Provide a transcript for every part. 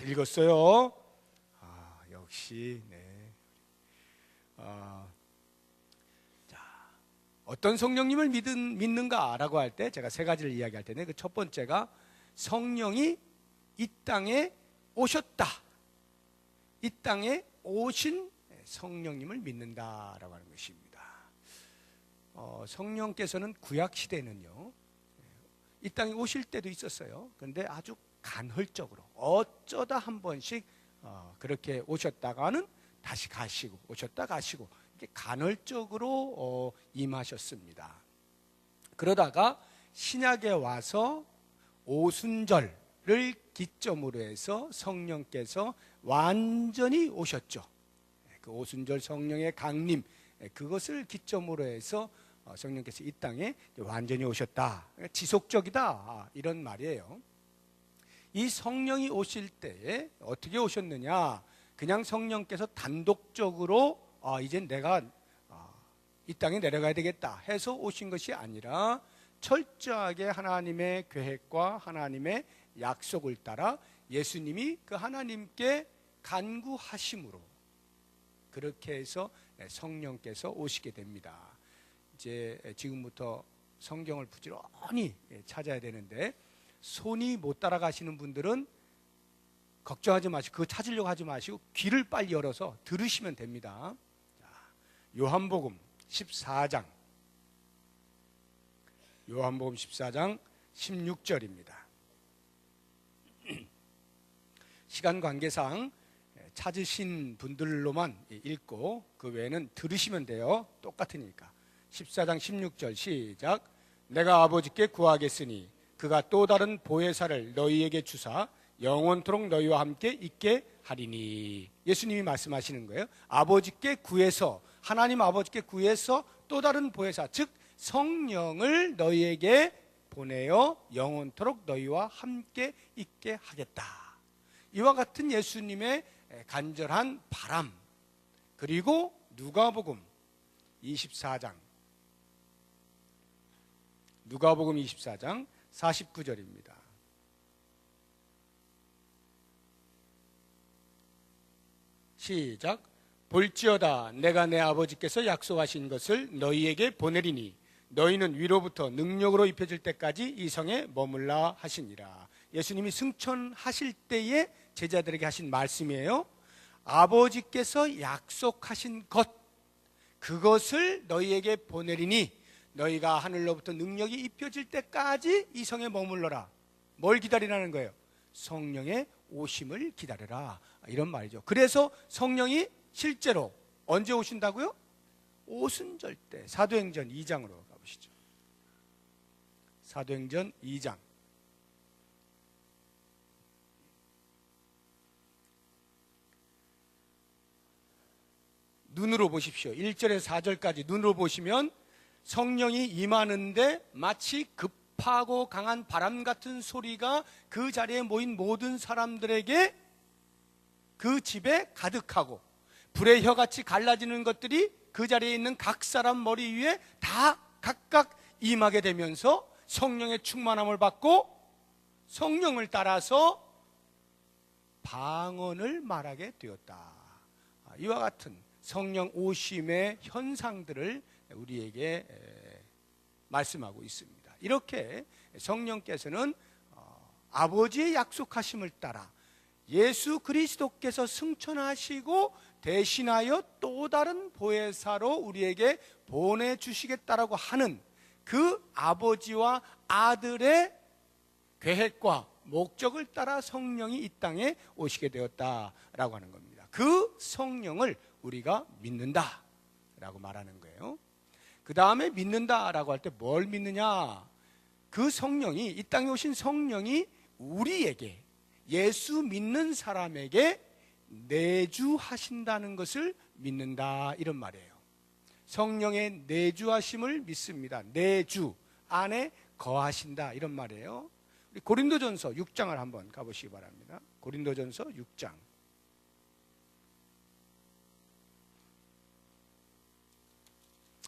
잘 읽었어요. 역시 네. 자, 어떤 성령님을 믿는가라고 할 때 제가 세 가지를 이야기할 텐데 그 첫 번째가 성령이 이 땅에 오셨다. 이 땅에 오신 성령님을 믿는다라고 하는 것입니다. 성령께서는 구약 시대는요, 이 땅에 오실 때도 있었어요. 그런데 아주 간헐적으로 어쩌다 한 번씩 그렇게 오셨다가는 다시 가시고 오셨다 가시고 이렇게 간헐적으로 임하셨습니다. 그러다가 신약에 와서 오순절을 기점으로 해서 성령께서 완전히 오셨죠. 그 오순절 성령의 강림, 그것을 기점으로 해서 성령께서 이 땅에 완전히 오셨다. 지속적이다, 이런 말이에요. 이 성령이 오실 때에 어떻게 오셨느냐? 그냥 성령께서 단독적으로 이제 내가 이 땅에 내려가야 되겠다 해서 오신 것이 아니라 철저하게 하나님의 계획과 하나님의 약속을 따라 예수님이 그 하나님께 간구하심으로 그렇게 해서 성령께서 오시게 됩니다. 이제 지금부터 성경을 부지런히 찾아야 되는데 손이 못 따라가시는 분들은 걱정하지 마시고 그거 찾으려고 하지 마시고 귀를 빨리 열어서 들으시면 됩니다. 요한복음 14장 요한복음 14장 16절입니다. 시간 관계상 찾으신 분들로만 읽고 그 외에는 들으시면 돼요. 똑같으니까. 14장 16절 시작. 내가 아버지께 구하겠으니 그가 또 다른 보혜사를 너희에게 주사 영원토록 너희와 함께 있게 하리니. 예수님이 말씀하시는 거예요. 아버지께 구해서, 하나님 아버지께 구해서 또 다른 보혜사, 즉 성령을 너희에게 보내어 영원토록 너희와 함께 있게 하겠다. 이와 같은 예수님의 간절한 바람, 그리고 누가복음 24장 49절입니다. 시작. 볼지어다 내가 내 아버지께서 약속하신 것을 너희에게 보내리니 너희는 위로부터 능력으로 입혀질 때까지 이 성에 머물라 하시니라. 예수님이 승천하실 때에 제자들에게 하신 말씀이에요. 아버지께서 약속하신 것, 그것을 너희에게 보내리니 너희가 하늘로부터 능력이 입혀질 때까지 이 성에 머물러라. 뭘 기다리라는 거예요? 성령의 오심을 기다려라, 이런 말이죠. 그래서 성령이 실제로 언제 오신다고요? 오순절 때. 사도행전 2장으로 가보시죠. 사도행전 2장 눈으로 보십시오. 1절에서 4절까지 눈으로 보시면 성령이 임하는데 마치 급하고 강한 바람 같은 소리가 그 자리에 모인 모든 사람들에게 그 집에 가득하고 불의 혀같이 갈라지는 것들이 그 자리에 있는 각 사람 머리 위에 다 각각 임하게 되면서 성령의 충만함을 받고 성령을 따라서 방언을 말하게 되었다. 이와 같은 성령 오심의 현상들을 우리에게 말씀하고 있습니다. 이렇게 성령께서는 아버지의 약속하심을 따라 예수 그리스도께서 승천하시고 대신하여 또 다른 보혜사로 우리에게 보내주시겠다라고 하는 그 아버지와 아들의 계획과 목적을 따라 성령이 이 땅에 오시게 되었다라고 하는 겁니다. 그 성령을 우리가 믿는다라고 말하는 거예요. 그 다음에 믿는다라고 할 때 뭘 믿느냐? 그 성령이, 이 땅에 오신 성령이 우리에게, 예수 믿는 사람에게 내주하신다는 것을 믿는다, 이런 말이에요. 성령의 내주하심을 믿습니다. 내주, 안에 거하신다, 이런 말이에요. 우리 고린도전서 6장을 한번 가보시기 바랍니다. 고린도전서 6장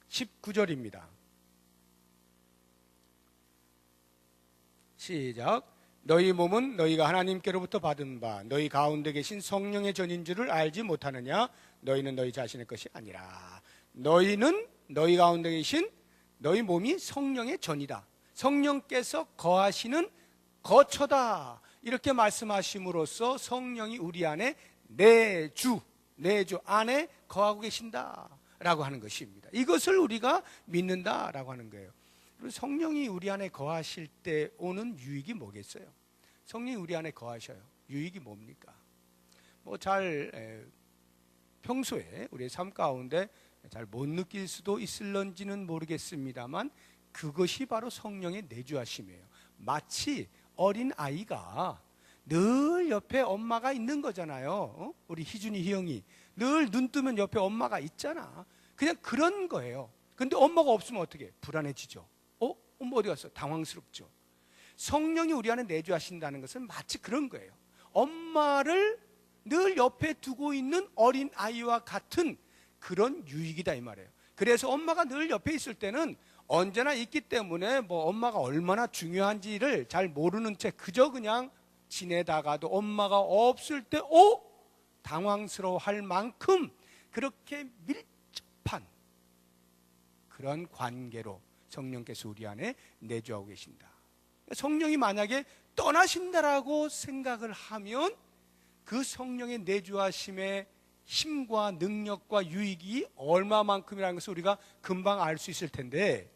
19절입니다. 시작. 너희 몸은 너희가 하나님께로부터 받은 바 너희 가운데 계신 성령의 전인 줄을 알지 못하느냐? 너희는 너희 자신의 것이 아니라. 너희는 너희 가운데 계신 너희 몸이 성령의 전이다. 성령께서 거하시는 거처다. 이렇게 말씀하심으로써 성령이 우리 안에 내주 안에 거하고 계신다 라고 하는 것입니다. 이것을 우리가 믿는다라고 하는 거예요. 그리고 성령이 우리 안에 거하실 때 오는 유익이 뭐겠어요? 성령이 우리 안에 거하셔요. 유익이 뭡니까? 평소에 우리의 삶 가운데 잘 못 느낄 수도 있을런지는 모르겠습니다만 그것이 바로 성령의 내주하심이에요. 마치 어린 아이가 늘 옆에 엄마가 있는 거잖아요. 우리 희준이 희영이 늘 눈 뜨면 옆에 엄마가 있잖아. 그냥 그런 거예요. 근데 엄마가 없으면 어떻게? 불안해지죠. 엄마 어디 갔어? 당황스럽죠. 성령이 우리 안에 내주하신다는 것은 마치 그런 거예요. 엄마를 늘 옆에 두고 있는 어린 아이와 같은 그런 유익이다 이 말이에요. 그래서 엄마가 늘 옆에 있을 때는 언제나 있기 때문에 엄마가 얼마나 중요한지를 잘 모르는 채 그저 그냥 지내다가도 엄마가 없을 때 당황스러워할 만큼 그렇게 밀접한 그런 관계로 성령께서 우리 안에 내주하고 계신다. 성령이 만약에 떠나신다라고 생각을 하면 그 성령의 내주하심의 힘과 능력과 유익이 얼마만큼이라는 것을 우리가 금방 알 수 있을 텐데,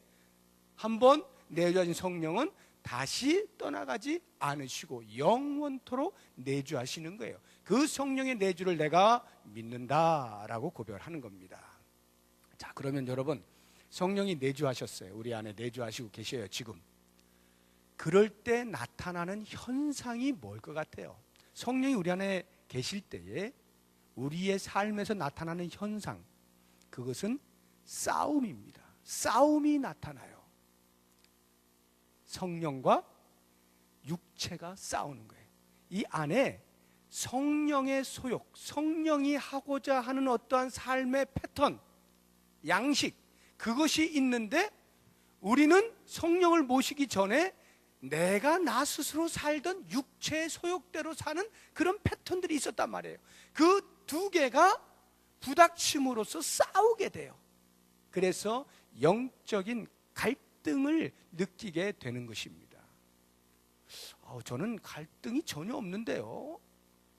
한번 내주하신 성령은 다시 떠나가지 않으시고 영원토록 내주하시는 거예요. 그 성령의 내주를 내가 믿는다라고 고백을 하는 겁니다. 자, 그러면 여러분, 성령이 내주하셨어요. 우리 안에 내주하시고 계셔요 지금. 그럴 때 나타나는 현상이 뭘 것 같아요? 성령이 우리 안에 계실 때에 우리의 삶에서 나타나는 현상, 그것은 싸움입니다. 싸움이 나타나요. 성령과 육체가 싸우는 거예요. 이 안에 성령의 소욕, 성령이 하고자 하는 어떠한 삶의 패턴, 양식, 그것이 있는데 우리는 성령을 모시기 전에 내가 나 스스로 살던 육체의 소욕대로 사는 그런 패턴들이 있었단 말이에요. 그 두 개가 부닥침으로써 싸우게 돼요. 그래서 영적인 갈등을 느끼게 되는 것입니다. 저는 갈등이 전혀 없는데요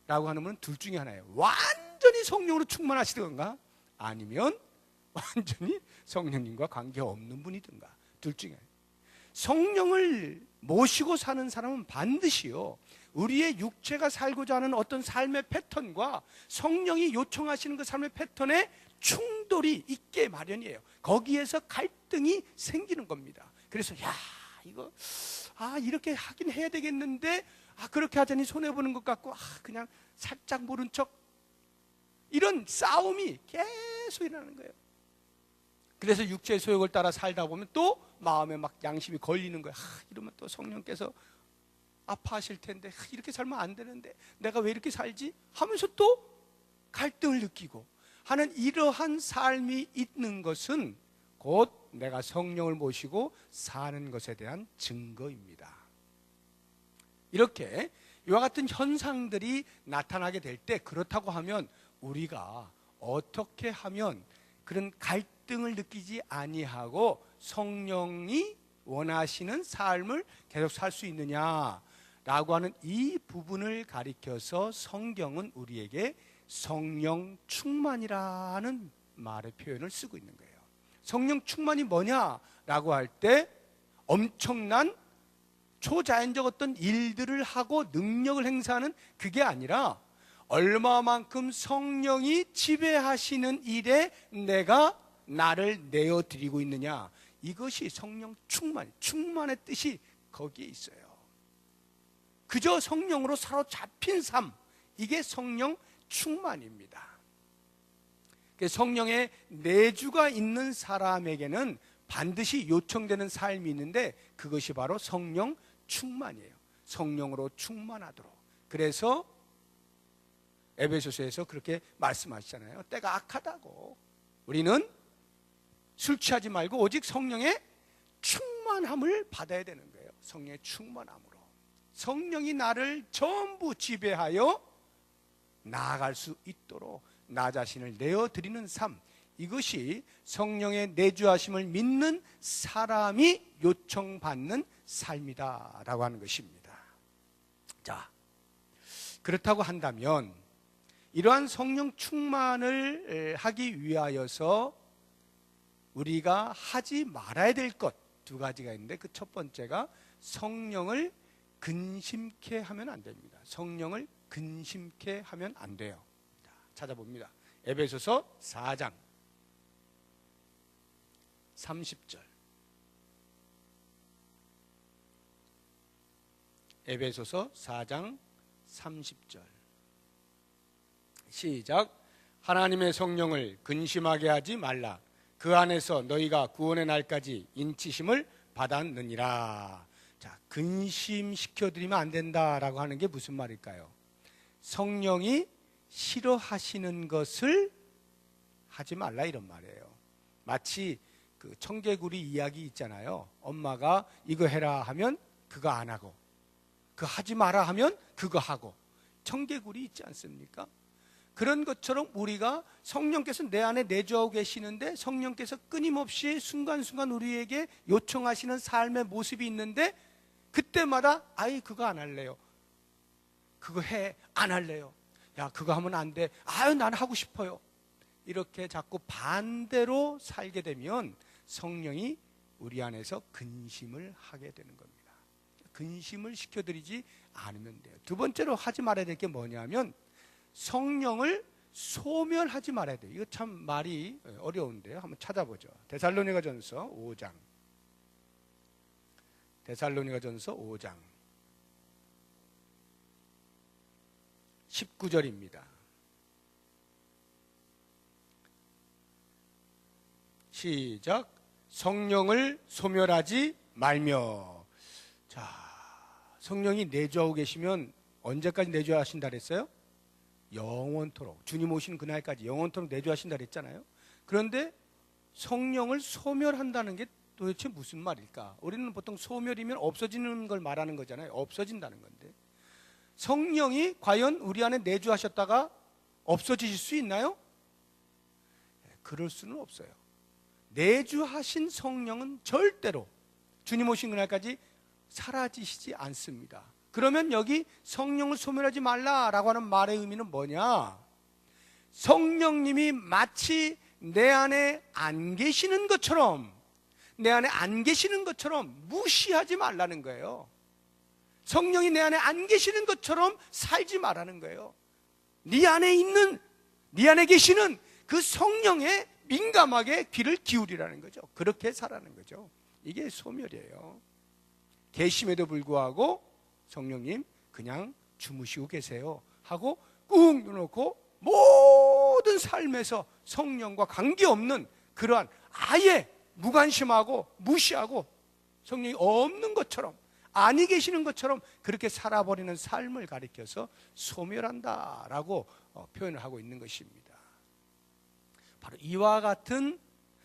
라고 하는 둘 중에 하나예요. 완전히 성령으로 충만하시던가 아니면 완전히 성령님과 관계없는 분이든가, 둘 중에. 성령을 모시고 사는 사람은 반드시요, 우리의 육체가 살고자 하는 어떤 삶의 패턴과 성령이 요청하시는 그 삶의 패턴에 충돌이 있게 마련이에요. 거기에서 갈등이 생기는 겁니다. 그래서 이거 이렇게 하긴 해야 되겠는데 그렇게 하자니 손해보는 것 같고 그냥 살짝 모른 척, 이런 싸움이 계속 일어나는 거예요. 그래서 육체의 소욕을 따라 살다 보면 또 마음에 막 양심이 걸리는 거예요. 이러면 또 성령께서 아파하실 텐데, 이렇게 살면 안 되는데 내가 왜 이렇게 살지? 하면서 또 갈등을 느끼고 하는 이러한 삶이 있는 것은 곧 내가 성령을 모시고 사는 것에 대한 증거입니다. 이렇게 이와 같은 현상들이 나타나게 될 때, 그렇다고 하면 우리가 어떻게 하면 그런 갈등을 느끼지 아니하고 성령이 원하시는 삶을 계속 살 수 있느냐라고 하는 이 부분을 가리켜서 성경은 우리에게 성령 충만이라는 말의 표현을 쓰고 있는 거예요. 성령 충만이 뭐냐라고 할 때 엄청난 초자연적 어떤 일들을 하고 능력을 행사하는 그게 아니라 얼마만큼 성령이 지배하시는 일에 내가 나를 내어드리고 있느냐, 이것이 성령 충만의 뜻이 거기에 있어요. 그저 성령으로 사로잡힌 삶, 이게 성령 충만입니다. 성령의 내주가 있는 사람에게는 반드시 요청되는 삶이 있는데 그것이 바로 성령 충만이에요. 성령으로 충만하도록. 그래서 에베소서에서 그렇게 말씀하시잖아요. 때가 악하다고. 우리는 술 취하지 말고 오직 성령의 충만함을 받아야 되는 거예요. 성령의 충만함으로. 성령이 나를 전부 지배하여 나아갈 수 있도록 나 자신을 내어드리는 삶, 이것이 성령의 내주하심을 믿는 사람이 요청받는 삶이다라고 하는 것입니다. 자, 그렇다고 한다면 이러한 성령 충만을 하기 위하여서 우리가 하지 말아야 될 것 두 가지가 있는데, 그 첫 번째가 성령을 근심케 하면 안 됩니다. 성령을 근심케 하면 안 돼요. 자, 찾아봅니다. 에베소서 4장 30절. 에베소서 4장 30절. 시작. 하나님의 성령을 근심하게 하지 말라. 그 안에서 너희가 구원의 날까지 인치심을 받았느니라. 자, 근심시켜드리면 안 된다라고 하는 게 무슨 말일까요? 성령이 싫어하시는 것을 하지 말라, 이런 말이에요. 마치 그 청개구리 이야기 있잖아요. 엄마가 이거 해라 하면 그거 안 하고, 그거 하지 마라 하면 그거 하고, 청개구리 있지 않습니까? 그런 것처럼 우리가 성령께서 내 안에 내주하고 계시는데, 성령께서 끊임없이 순간순간 우리에게 요청하시는 삶의 모습이 있는데, 그때마다 아이 그거 안 할래요, 그거 해, 안 할래요, 야 그거 하면 안 돼, 아유 난 하고 싶어요, 이렇게 자꾸 반대로 살게 되면 성령이 우리 안에서 근심을 하게 되는 겁니다. 근심을 시켜드리지 않으면 돼요. 두 번째로 하지 말아야 될 게 뭐냐면 성령을 소멸하지 말아야 돼요. 이거 참 말이 어려운데요. 한번 찾아보죠. 데살로니가전서 5장. 데살로니가전서 5장 19절입니다. 시작. 성령을 소멸하지 말며. 자, 성령이 내주하고 계시면 언제까지 내주하신다 그랬어요? 영원토록, 주님 오시는 그날까지 영원토록 내주하신다 그랬잖아요. 그런데 성령을 소멸한다는 게 도대체 무슨 말일까? 우리는 보통 소멸이면 없어지는 걸 말하는 거잖아요. 없어진다는 건데, 성령이 과연 우리 안에 내주하셨다가 없어지실 수 있나요? 그럴 수는 없어요. 내주하신 성령은 절대로 주님 오신 그날까지 사라지시지 않습니다. 그러면 여기 성령을 소멸하지 말라라고 하는 말의 의미는 뭐냐? 성령님이 마치 내 안에 안 계시는 것처럼, 내 안에 안 계시는 것처럼 무시하지 말라는 거예요. 성령이 내 안에 안 계시는 것처럼 살지 말라는 거예요. 네 안에 있는, 네 안에 계시는 그 성령에 민감하게 귀를 기울이라는 거죠. 그렇게 살라는 거죠. 이게 소멸이에요. 계심에도 불구하고 성령님 그냥 주무시고 계세요 하고 꾹 눌러놓고 모든 삶에서 성령과 관계없는 그러한 아예 무관심하고 무시하고 성령이 없는 것처럼, 아니 계시는 것처럼 그렇게 살아버리는 삶을 가리켜서 소멸한다라고 표현을 하고 있는 것입니다. 바로 이와 같은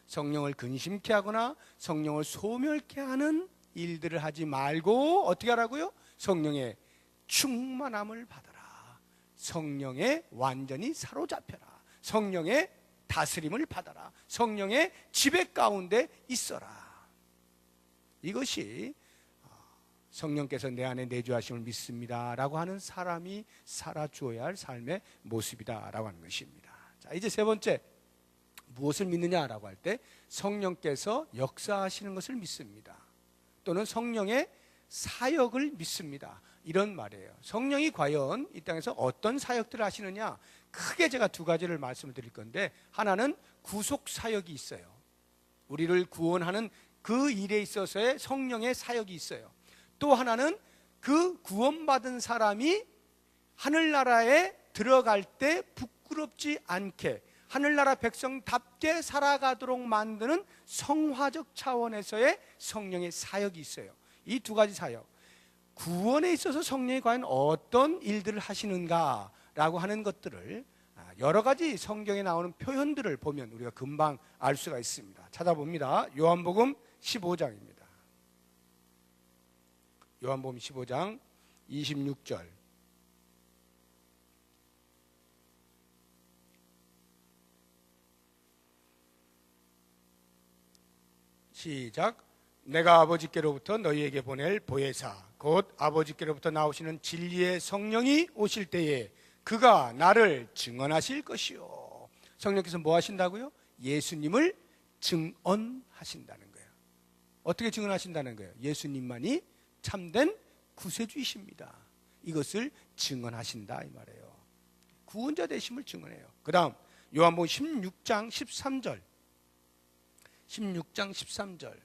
성령을 근심케 하거나 성령을 소멸케 하는 일들을 하지 말고 어떻게 하라고요? 성령의 충만함을 받아라. 성령에 완전히 사로잡혀라. 성령의 다스림을 받아라. 성령의 지배 가운데 있어라. 이것이 성령께서 내 안에 내주하심을 믿습니다 라고 하는 사람이 살아주어야 할 삶의 모습이다 라고 하는 것입니다. 자, 이제 세 번째, 무엇을 믿느냐라고 할 때 성령께서 역사하시는 것을 믿습니다. 또는 성령의 사역을 믿습니다. 이런 말이에요. 성령이 과연 이 땅에서 어떤 사역들을 하시느냐, 크게 제가 두 가지를 말씀을 드릴 건데, 하나는 구속 사역이 있어요. 우리를 구원하는 그 일에 있어서의 성령의 사역이 있어요. 또 하나는 그 구원받은 사람이 하늘나라에 들어갈 때 부끄럽지 않게 하늘나라 백성답게 살아가도록 만드는 성화적 차원에서의 성령의 사역이 있어요. 이 두 가지 사역, 구원에 있어서 성령이 과연 어떤 일들을 하시는가라고 하는 것들을 여러 가지 성경에 나오는 표현들을 보면 우리가 금방 알 수가 있습니다. 찾아봅니다. 요한복음 15장입니다. 요한복음 15장 26절. 시작. 내가 아버지께로부터 너희에게 보낼 보혜사 곧 아버지께로부터 나오시는 진리의 성령이 오실 때에 그가 나를 증언하실 것이요. 성령께서 뭐 하신다고요? 예수님을 증언하신다는 거예요. 어떻게 증언하신다는 거예요? 예수님만이 참된 구세주이십니다. 이것을 증언하신다 이 말이에요. 구원자 되심을 증언해요. 그 다음 요한복음 16장 13절. 16장 13절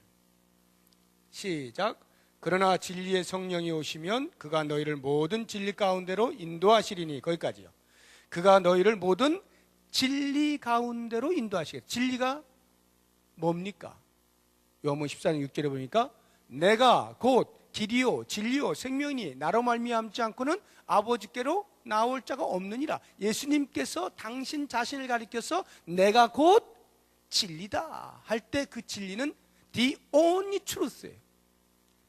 시작. 그러나 진리의 성령이 오시면 그가 너희를 모든 진리 가운데로 인도하시리니. 거기까지요. 그가 너희를 모든 진리 가운데로 인도하시겠다. 진리가 뭡니까? 요한복음 14장 6절에 보니까 내가 곧 길이요 진리요 생명이니 나로 말미암지 않고는 아버지께로 나올 자가 없느니라. 예수님께서 당신 자신을 가리켜서 내가 곧 진리다 할 때 그 진리는 the only truth예요.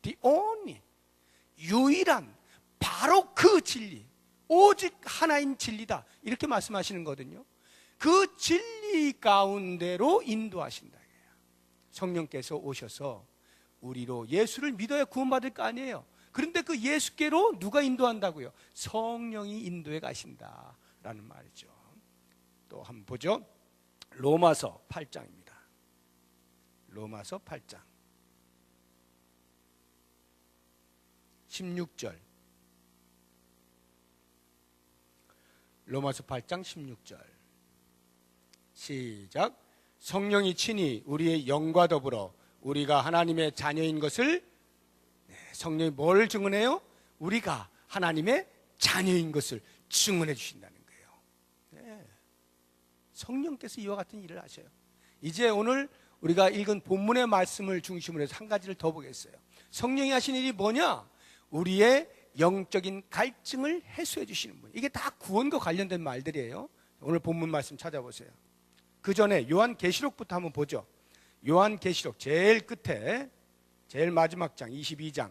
the only, 유일한 바로 그 진리, 오직 하나인 진리다 이렇게 말씀하시는 거거든요. 그 진리 가운데로 인도하신다. 성령께서 오셔서 우리로 예수를 믿어야 구원받을 거 아니에요. 그런데 그 예수께로 누가 인도한다고요? 성령이 인도해 가신다라는 말이죠. 또 한번 보죠. 로마서 8장입니다. 로마서 8장 16절. 로마서 8장 16절 시작. 성령이 친히 우리의 영과 더불어 우리가 하나님의 자녀인 것을, 성령이 뭘 증언해요? 우리가 하나님의 자녀인 것을 증언해 주신다는 거예요. 네. 성령께서 이와 같은 일을 하셔요. 이제 오늘 우리가 읽은 본문의 말씀을 중심으로 해서 한 가지를 더 보겠어요. 성령이 하신 일이 뭐냐? 우리의 영적인 갈증을 해소해 주시는 분. 이게 다 구원과 관련된 말들이에요. 오늘 본문 말씀 찾아보세요. 그 전에 요한계시록부터 한번 보죠. 요한계시록 제일 끝에 제일 마지막 장 22장.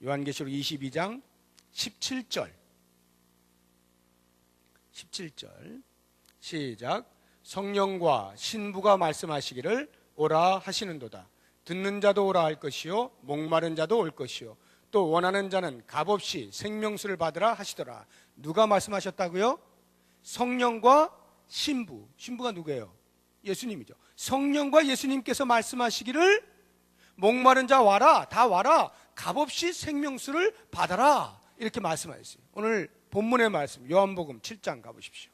요한계시록 22장 17절. 17절 시작. 성령과 신부가 말씀하시기를 오라 하시는도다. 듣는 자도 오라 할 것이요 목마른 자도 올 것이요 또 원하는 자는 값없이 생명수를 받으라 하시더라. 누가 말씀하셨다고요? 성령과 신부. 신부가 누구예요? 예수님이죠. 성령과 예수님께서 말씀하시기를 목마른 자 와라, 다 와라, 값없이 생명수를 받아라 이렇게 말씀하셨어요. 오늘 본문의 말씀 요한복음 7장 가보십시오.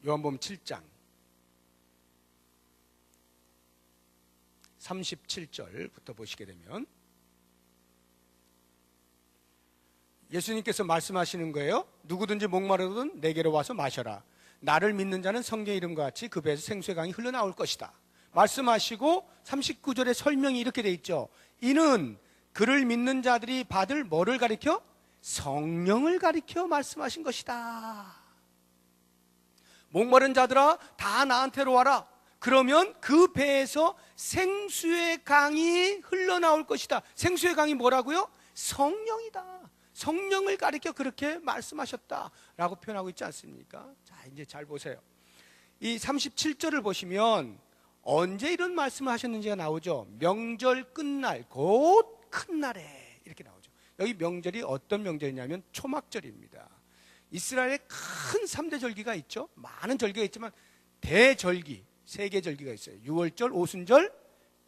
요한복음 7장 37절부터 보시게 되면 예수님께서 말씀하시는 거예요. 누구든지 목마르든 내게로 와서 마셔라. 나를 믿는 자는 성경 이름과 같이 그 배에서 생수의 강이 흘러나올 것이다 말씀하시고 39절에 설명이 이렇게 돼 있죠. 이는 그를 믿는 자들이 받을 뭐를 가리켜? 성령을 가리켜 말씀하신 것이다. 목마른 자들아 다 나한테로 와라. 그러면 그 배에서 생수의 강이 흘러나올 것이다. 생수의 강이 뭐라고요? 성령이다. 성령을 가리켜 그렇게 말씀하셨다라고 표현하고 있지 않습니까? 자, 이제 잘 보세요. 이 37절을 보시면 언제 이런 말씀을 하셨는지가 나오죠. 명절 끝날 곧 큰 날에 이렇게 나오죠. 여기 명절이 어떤 명절이냐면 초막절입니다. 이스라엘에 큰 3대 절기가 있죠. 많은 절기가 있지만 대절기 3개 절기가 있어요. 유월절, 오순절,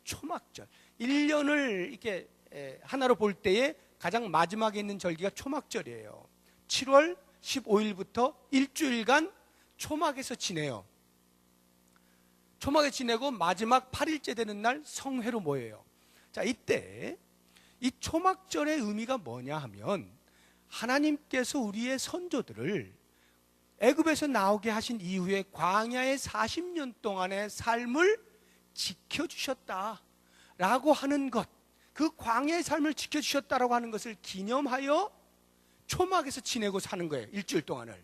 초막절. 1년을 이렇게 하나로 볼 때에 가장 마지막에 있는 절기가 초막절이에요. 7월 15일부터 일주일간 초막에서 지내요. 초막에 지내고 마지막 8일째 되는 날 성회로 모여요. 자, 이때 이 초막절의 의미가 뭐냐 하면 하나님께서 우리의 선조들을 애굽에서 나오게 하신 이후에 광야의 40년 동안의 삶을 지켜주셨다라고 하는 것, 그 광야의 삶을 지켜주셨다라고 하는 것을 기념하여 초막에서 지내고 사는 거예요. 일주일 동안을.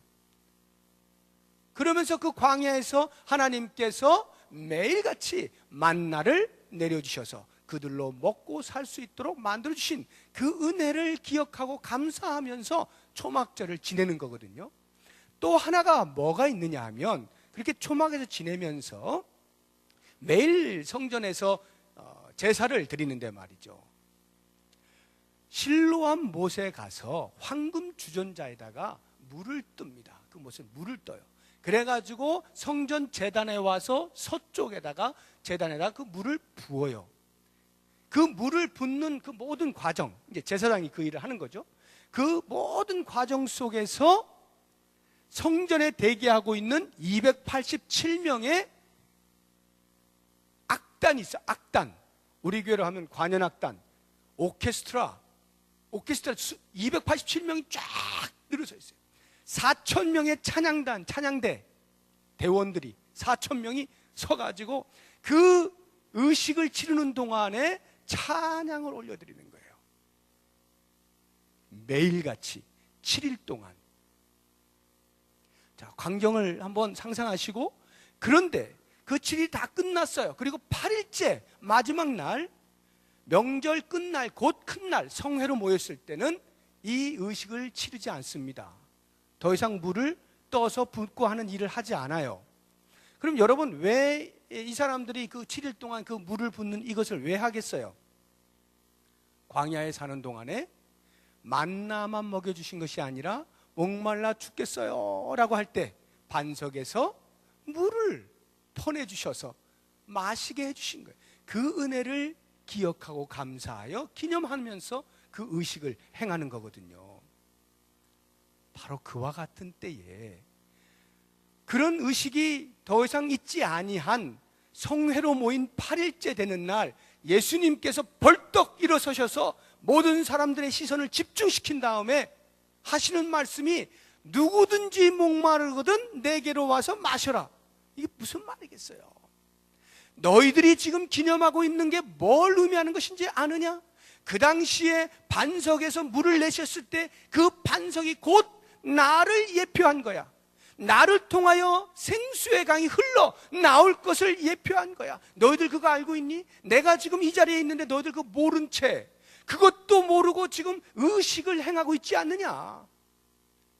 그러면서 그 광야에서 하나님께서 매일같이 만나를 내려주셔서 그들로 먹고 살 수 있도록 만들어주신 그 은혜를 기억하고 감사하면서 초막절을 지내는 거거든요. 또 하나가 뭐가 있느냐 하면, 그렇게 초막에서 지내면서 매일 성전에서 제사를 드리는데 말이죠, 실로암 못에 가서 황금 주전자에다가 물을 뜹니다. 그 못에 물을 떠요. 그래가지고 성전 제단에 와서 서쪽에다가 제단에다가 그 물을 부어요. 그 물을 붓는 그 모든 과정, 이제 제사장이 그 일을 하는 거죠. 그 모든 과정 속에서 성전에 대기하고 있는 287명의 악단이 있어. 악단. 우리 교회로 하면 관현악단, 오케스트라 287명이 쫙 늘어서 있어요. 4,000명의 찬양단, 찬양대 대원들이 4,000명이 서가지고 그 의식을 치르는 동안에 찬양을 올려드리는 거예요. 매일같이 7일 동안. 자, 광경을 한번 상상하시고, 그런데 그 7일이 다 끝났어요. 그리고 8일째 마지막 날, 명절 끝날 곧 큰 날 성회로 모였을 때는 이 의식을 치르지 않습니다. 더 이상 물을 떠서 붓고 하는 일을 하지 않아요. 그럼 여러분, 왜 이 사람들이 그 7일 동안 그 물을 붓는 이것을 왜 하겠어요? 광야에 사는 동안에 만나만 먹여주신 것이 아니라 목말라 죽겠어요 라고 할 때 반석에서 물을 퍼내주셔서 마시게 해주신 거예요. 그 은혜를 기억하고 감사하여 기념하면서 그 의식을 행하는 거거든요. 바로 그와 같은 때에 그런 의식이 더 이상 있지 아니한 성회로 모인 8일째 되는 날, 예수님께서 벌떡 일어서셔서 모든 사람들의 시선을 집중시킨 다음에 하시는 말씀이, 누구든지 목마르거든 내게로 와서 마셔라. 이게 무슨 말이겠어요? 너희들이 지금 기념하고 있는 게 뭘 의미하는 것인지 아느냐? 그 당시에 반석에서 물을 내셨을 때 그 반석이 곧 나를 예표한 거야. 나를 통하여 생수의 강이 흘러 나올 것을 예표한 거야. 너희들 그거 알고 있니? 내가 지금 이 자리에 있는데 너희들 그거 모른 채, 그것도 모르고 지금 의식을 행하고 있지 않느냐?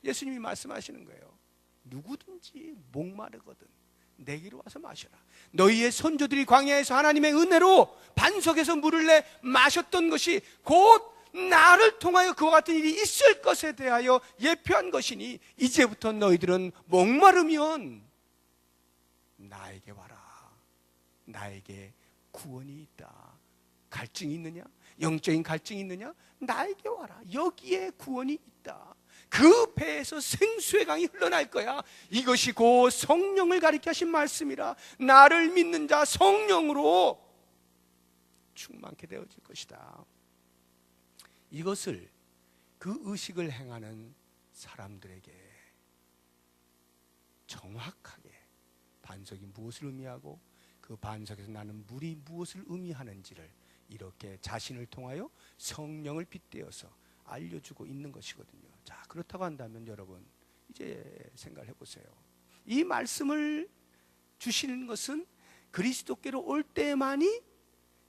예수님이 말씀하시는 거예요. 누구든지 목마르거든 내게로 와서 마셔라. 너희의 선조들이 광야에서 하나님의 은혜로 반석에서 물을 내 마셨던 것이 곧 나를 통하여 그와 같은 일이 있을 것에 대하여 예표한 것이니, 이제부터 너희들은 목마르면 나에게 와라. 나에게 구원이 있다. 갈증이 있느냐? 영적인 갈증이 있느냐? 나에게 와라. 여기에 구원이 있다. 그 배에서 생수의 강이 흘러날 거야. 이것이 곧 성령을 가리켜 하신 말씀이라. 나를 믿는 자 성령으로 충만케 되어질 것이다. 이것을, 그 의식을 행하는 사람들에게 정확하게 반석이 무엇을 의미하고 그 반석에서 나는 물이 무엇을 의미하는지를 이렇게 자신을 통하여 성령을 빗대어서 알려주고 있는 것이거든요. 자, 그렇다고 한다면 여러분, 이제 생각을 해보세요. 이 말씀을 주시는 것은 그리스도께로 올 때만이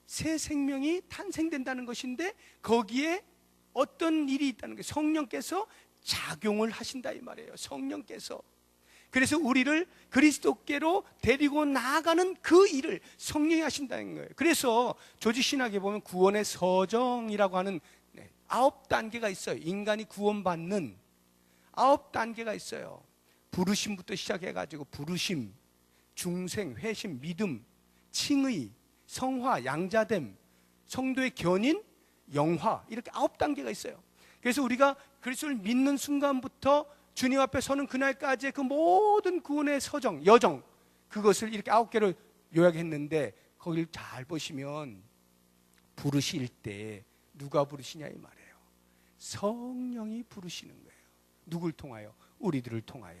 새 생명이 탄생된다는 것인데, 거기에 어떤 일이 있다는 게, 성령께서 작용을 하신다 이 말이에요. 성령께서. 그래서 우리를 그리스도께로 데리고 나아가는 그 일을 성령이 하신다는 거예요. 그래서 조지신학에 보면 구원의 서정이라고 하는 9단계가 있어요. 인간이 구원받는 9단계가 있어요. 부르심부터 시작해가지고 부르심, 중생, 회심, 믿음, 칭의, 성화, 양자됨, 성도의 견인, 영화, 이렇게 9단계가 있어요. 그래서 우리가 그리스도를 믿는 순간부터 주님 앞에 서는 그날까지의 그 모든 구원의 서정, 여정, 그것을 이렇게 9개로 요약했는데, 거기를 잘 보시면 부르실 때 누가 부르시냐 이 말이에요. 성령이 부르시는 거예요. 누굴 통하여? 우리들을 통하여.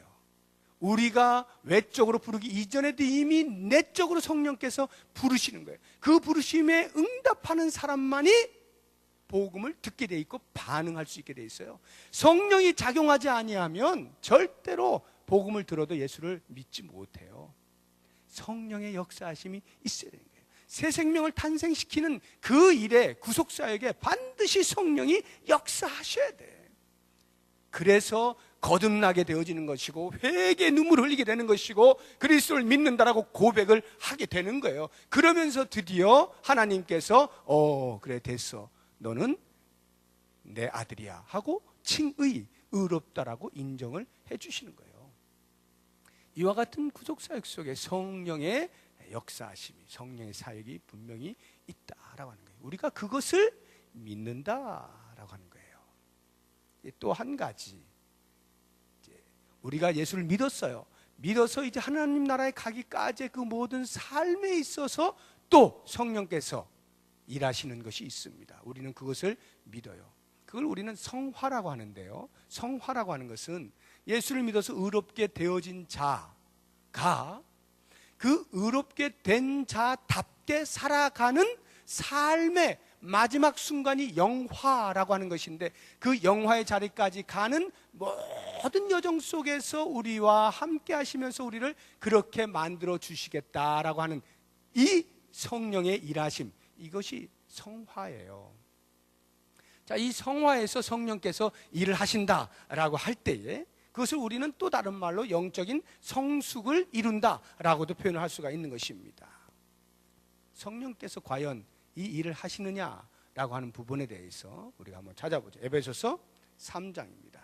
우리가 외적으로 부르기 이전에도 이미 내적으로 성령께서 부르시는 거예요. 그 부르심에 응답하는 사람만이 복음을 듣게 돼 있고 반응할 수 있게 돼 있어요. 성령이 작용하지 아니하면 절대로 복음을 들어도 예수를 믿지 못해요. 성령의 역사하심이 있어야 되는 거예요. 새 생명을 탄생시키는 그 일에 구속사역에 반드시 성령이 역사하셔야 돼. 그래서 거듭나게 되어지는 것이고 회개의 눈물을 흘리게 되는 것이고 그리스도를 믿는다라고 고백을 하게 되는 거예요. 그러면서 드디어 하나님께서 그래 됐어, 너는 내 아들이야 하고 칭의, 의롭다라고 인정을 해주시는 거예요. 이와 같은 구속사역 속에 성령의 역사하심이, 성령의 사역이 분명히 있다라고 하는 거예요. 우리가 그것을 믿는다라고 하는 거예요. 또 한 가지, 우리가 예수를 믿었어요. 믿어서 이제 하나님 나라에 가기까지 그 모든 삶에 있어서 또 성령께서 일하시는 것이 있습니다. 우리는 그것을 믿어요. 그걸 우리는 성화라고 하는데요, 성화라고 하는 것은 예수를 믿어서 의롭게 되어진 자가 그 의롭게 된 자답게 살아가는 삶의 마지막 순간이 영화라고 하는 것인데, 그 영화의 자리까지 가는 모든 여정 속에서 우리와 함께 하시면서 우리를 그렇게 만들어 주시겠다라고 하는 이 성령의 일하심, 이것이 성화예요. 자, 이 성화에서 성령께서 일을 하신다라고 할 때에 그것을 우리는 또 다른 말로 영적인 성숙을 이룬다라고도 표현을 할 수가 있는 것입니다. 성령께서 과연 이 일을 하시느냐라고 하는 부분에 대해서 우리가 한번 찾아보죠. 에베소서 3장입니다.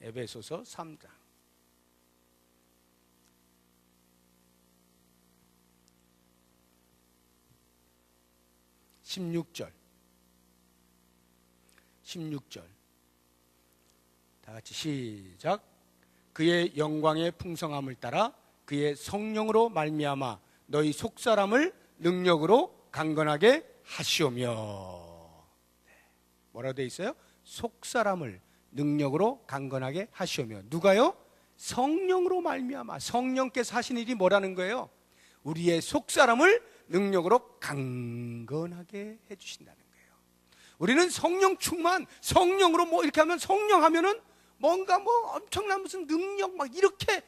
에베소서 3장 16절 다 같이 시작. 그의 영광의 풍성함을 따라 그의 성령으로 말미암아 너희 속사람을 능력으로 강건하게 하시오며. 뭐라고 되어 있어요? 속사람을 능력으로 강건하게 하시오며. 누가요? 성령으로 말미암아. 성령께서 하신 일이 뭐라는 거예요? 우리의 속사람을 능력으로 강건하게 해주신다는 거예요. 우리는 성령 충만, 성령으로 이렇게 하면, 성령 하면은 뭔가 엄청난 무슨 능력 이렇게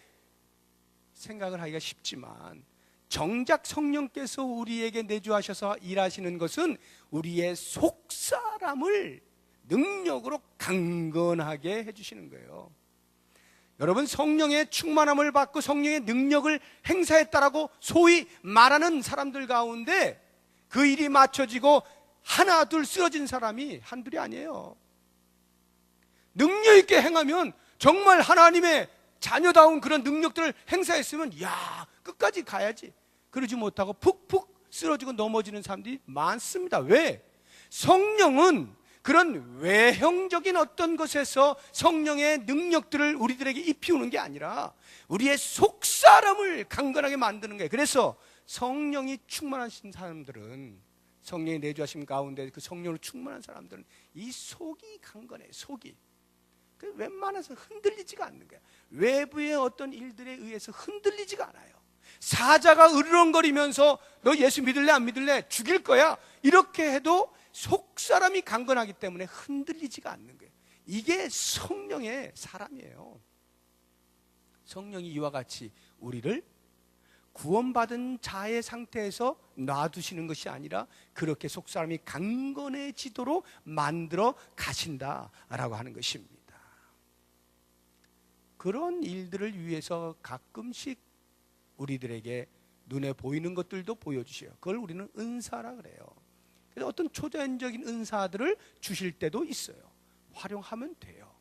생각을 하기가 쉽지만, 정작 성령께서 우리에게 내주하셔서 일하시는 것은 우리의 속사람을 능력으로 강건하게 해주시는 거예요. 여러분, 성령의 충만함을 받고 성령의 능력을 행사했다라고 소위 말하는 사람들 가운데 그 일이 맞춰지고 하나 둘 쓰러진 사람이 한둘이 아니에요. 능력 있게 행하면 정말 하나님의 자녀다운 그런 능력들을 행사했으면 끝까지 가야지. 그러지 못하고 푹푹 쓰러지고 넘어지는 사람들이 많습니다. 왜? 성령은 그런 외형적인 어떤 것에서 성령의 능력들을 우리들에게 입히우는 게 아니라 우리의 속사람을 강건하게 만드는 거예요. 그래서 성령이 충만하신 사람들은, 성령이 내주하심 가운데 그 성령으로 충만한 사람들은 이 속이 강건해요. 속이 웬만해서 흔들리지가 않는 거예요. 외부의 어떤 일들에 의해서 흔들리지가 않아요. 사자가 으르렁거리면서 너 예수 믿을래 안 믿을래 죽일 거야 이렇게 해도 속사람이 강건하기 때문에 흔들리지가 않는 거예요. 이게 성령의 사람이에요. 성령이 이와 같이 우리를 구원받은 자의 상태에서 놔두시는 것이 아니라 그렇게 속사람이 강건해지도록 만들어 가신다라고 하는 것입니다. 그런 일들을 위해서 가끔씩 우리들에게 눈에 보이는 것들도 보여주셔요. 그걸 우리는 은사라 그래요. 그래서 어떤 초자연적인 은사들을 주실 때도 있어요. 활용하면 돼요.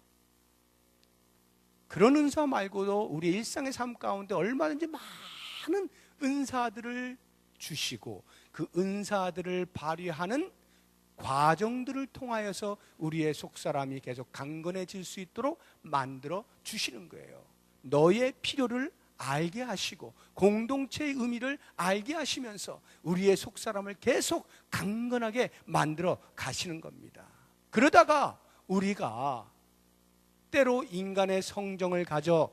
그런 은사 말고도 우리 일상의 삶 가운데 얼마든지 많은 은사들을 주시고 그 은사들을 발휘하는 과정들을 통하여서 우리의 속사람이 계속 강건해질 수 있도록 만들어 주시는 거예요. 너의 필요를 알게 하시고 공동체의 의미를 알게 하시면서 우리의 속사람을 계속 강건하게 만들어 가시는 겁니다. 그러다가 우리가 때로 인간의 성정을 가져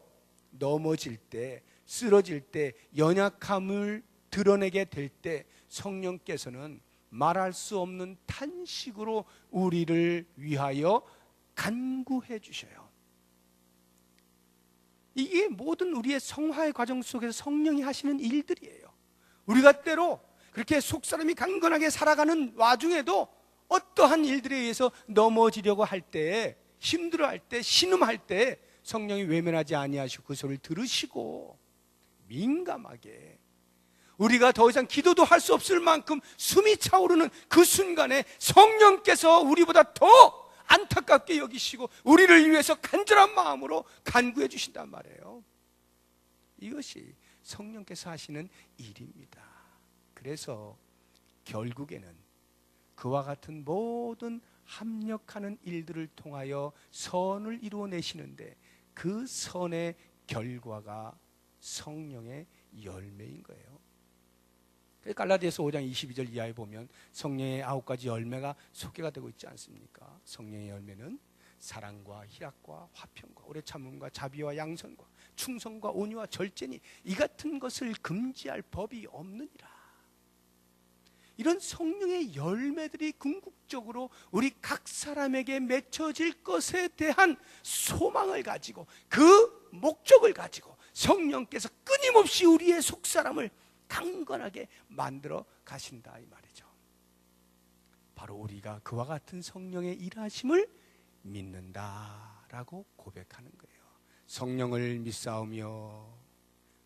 넘어질 때, 쓰러질 때, 연약함을 드러내게 될 때 성령께서는 말할 수 없는 탄식으로 우리를 위하여 간구해 주셔요. 이게 모든 우리의 성화의 과정 속에서 성령이 하시는 일들이에요. 우리가 때로 그렇게 속사람이 강건하게 살아가는 와중에도 어떠한 일들에 의해서 넘어지려고 할 때, 힘들어할 때, 신음할 때 성령이 외면하지 아니하시고 그 소리를 들으시고 민감하게, 우리가 더 이상 기도도 할 수 없을 만큼 숨이 차오르는 그 순간에 성령께서 우리보다 더 안타깝게 여기시고 우리를 위해서 간절한 마음으로 간구해 주신단 말이에요. 이것이 성령께서 하시는 일입니다. 그래서 결국에는 그와 같은 모든 합력하는 일들을 통하여 선을 이루어내시는데 그 선의 결과가 성령의 열매인 거예요. 갈라디아서 5장 22절 이하에 보면 성령의 9가지 열매가 소개가 되고 있지 않습니까? 성령의 열매는 사랑과 희락과 화평과 오래 참음과 자비와 양선과 충성과 온유와 절제니 이 같은 것을 금지할 법이 없느니라. 이런 성령의 열매들이 궁극적으로 우리 각 사람에게 맺혀질 것에 대한 소망을 가지고 그 목적을 가지고 성령께서 끊임없이 우리의 속사람을 강건하게 만들어 가신다 이 말이죠. 바로 우리가 그와 같은 성령의 일하심을 믿는다라고 고백하는 거예요. 성령을 믿사오며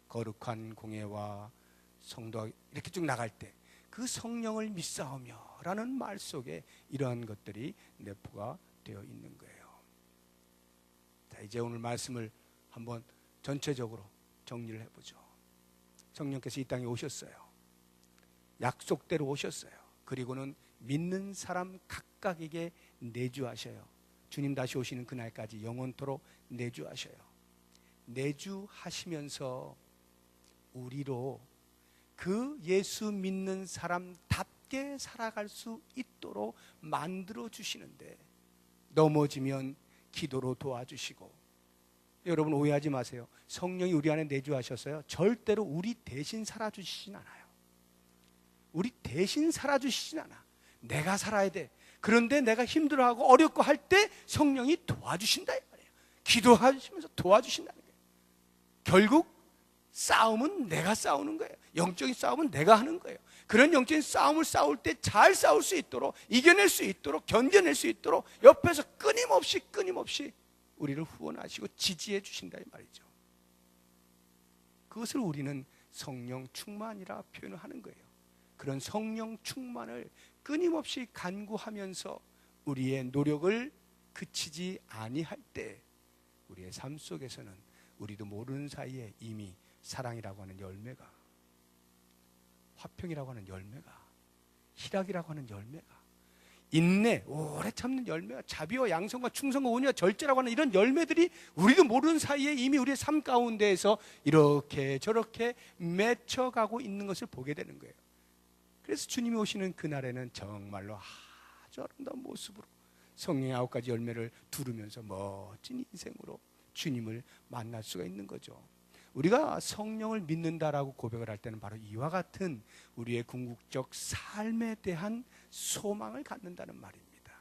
거룩한 공예와 성도 이렇게 쭉 나갈 때 그 성령을 믿사오며 라는 말 속에 이러한 것들이 내포가 되어 있는 거예요. 자, 이제 오늘 말씀을 한번 전체적으로 정리를 해보죠. 성령께서 이 땅에 오셨어요. 약속대로 오셨어요. 그리고는 믿는 사람 각각에게 내주하셔요. 주님 다시 오시는 그날까지 영원토록 내주하셔요. 내주하시면서 우리로 그 예수 믿는 사람답게 살아갈 수 있도록 만들어 주시는데, 넘어지면 기도로 도와주시고, 여러분 오해하지 마세요. 성령이 우리 안에 내주하셨어요. 절대로 우리 대신 살아주시진 않아요. 우리 대신 살아주시진 않아. 내가 살아야 돼. 그런데 내가 힘들어하고 어렵고 할 때 성령이 도와주신다 이 말이에요. 기도하시면서 도와주신다는 거예요. 결국 싸움은 내가 싸우는 거예요. 영적인 싸움은 내가 하는 거예요. 그런 영적인 싸움을 싸울 때 잘 싸울 수 있도록, 이겨낼 수 있도록, 견뎌낼 수 있도록 옆에서 끊임없이 우리를 후원하시고 지지해 주신다 이 말이죠. 그것을 우리는 성령 충만이라 표현을 하는 거예요. 그런 성령 충만을 끊임없이 간구하면서 우리의 노력을 그치지 아니할 때 우리의 삶 속에서는 우리도 모르는 사이에 이미 사랑이라고 하는 열매가, 화평이라고 하는 열매가, 희락이라고 하는 열매가, 인내, 오래 참는 열매가, 자비와 양선과 충성과 온유와 절제라고 하는 이런 열매들이 우리도 모르는 사이에 이미 우리의 삶 가운데에서 이렇게 저렇게 맺혀가고 있는 것을 보게 되는 거예요. 그래서 주님이 오시는 그날에는 정말로 아주 아름다운 모습으로 성령의 9가지 열매를 두르면서 멋진 인생으로 주님을 만날 수가 있는 거죠. 우리가 성령을 믿는다라고 고백을 할 때는 바로 이와 같은 우리의 궁극적 삶에 대한 소망을 갖는다는 말입니다.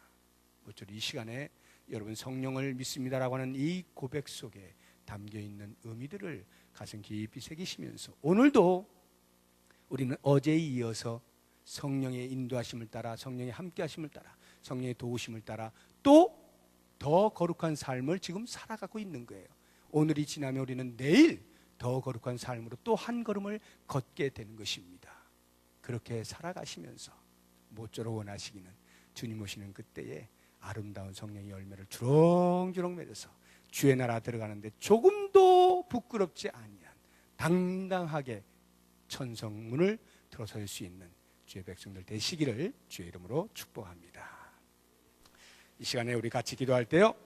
모쪼록 이 시간에 여러분 성령을 믿습니다라고 하는 이 고백 속에 담겨있는 의미들을 가슴 깊이 새기시면서 오늘도 우리는 어제에 이어서 성령의 인도하심을 따라, 성령의 함께하심을 따라, 성령의 도우심을 따라 또 더 거룩한 삶을 지금 살아가고 있는 거예요. 오늘이 지나면 우리는 내일 더 거룩한 삶으로 또 한 걸음을 걷게 되는 것입니다. 그렇게 살아가시면서 모쪼록 원하시기는 주님 오시는 그때에 아름다운 성령의 열매를 주렁주렁 맺어서 주의 나라 들어가는데 조금도 부끄럽지 아니한 당당하게 천성문을 들어설 수 있는 주의 백성들 되시기를 주의 이름으로 축복합니다. 이 시간에 우리 같이 기도할 때요,